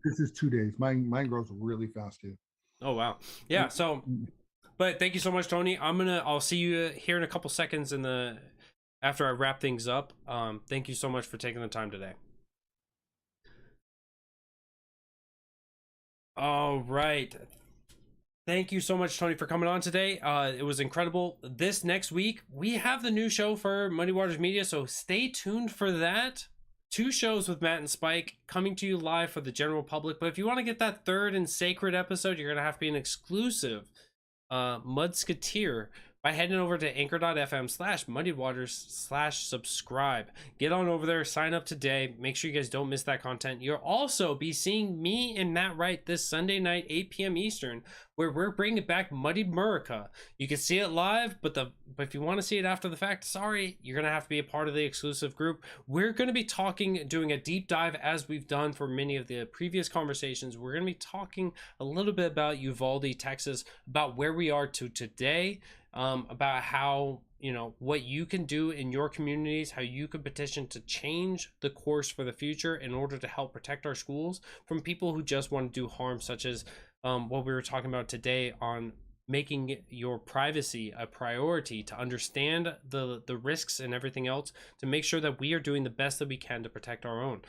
this is 2 days. Mine grows really fast too. Oh wow. Yeah. So, but thank you so much, Tony. I'll see you here in a couple seconds after I wrap things up. Thank you so much for taking the time today. All right. Thank you so much, Tony, for coming on today. It was incredible. This next week, we have the new show for Muddy Waters Media, so stay tuned for that. 2 shows with Matt and Spike coming to you live for the general public. But if you want to get that third and sacred episode, you're going to have to be an exclusive Mudsketeer by heading over to anchor.fm/muddywaters/subscribe. Get on over there, sign up today. Make sure you guys don't miss that content. You'll also be seeing me and Matt Wright this Sunday night, 8 p.m. Eastern, where we're bringing back Muddied America. You can see it live, but if you want to see it after the fact, sorry, you're going to have to be a part of the exclusive group. We're going to be doing a deep dive, as we've done for many of the previous conversations. We're going to be talking a little bit about Uvalde, Texas, about where we are to today, about how, you know, what you can do in your communities, how you can petition to change the course for the future in order to help protect our schools from people who just want to do harm, such as what we were talking about today on making your privacy a priority, to understand the risks and everything else, to make sure that we are doing the best that we can to protect our own.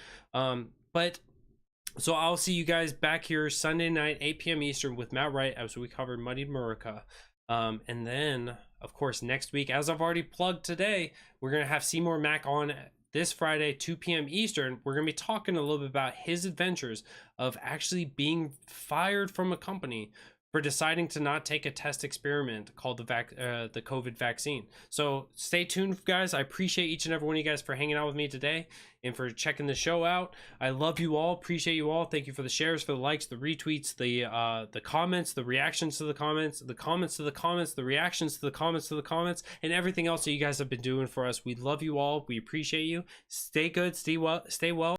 So I'll see you guys back here Sunday night, 8 p.m. Eastern with Matt Wright, as we cover Muddied America. And then, of course, next week, as I've already plugged today, we're going to have Seymour Mack on this Friday, 2 p.m. Eastern. We're going to be talking a little bit about his adventures of actually being fired from a company for deciding to not take a test experiment called the COVID vaccine. So stay tuned, guys. I appreciate each and every one of you guys for hanging out with me today and for checking the show out. I love you all. Appreciate you all. Thank you for the shares, for the likes, the retweets, the comments, the reactions to the comments, the comments to the comments, the reactions to the comments to the comments, and everything else that you guys have been doing for us. We love you all. We appreciate you. Stay good. Stay well.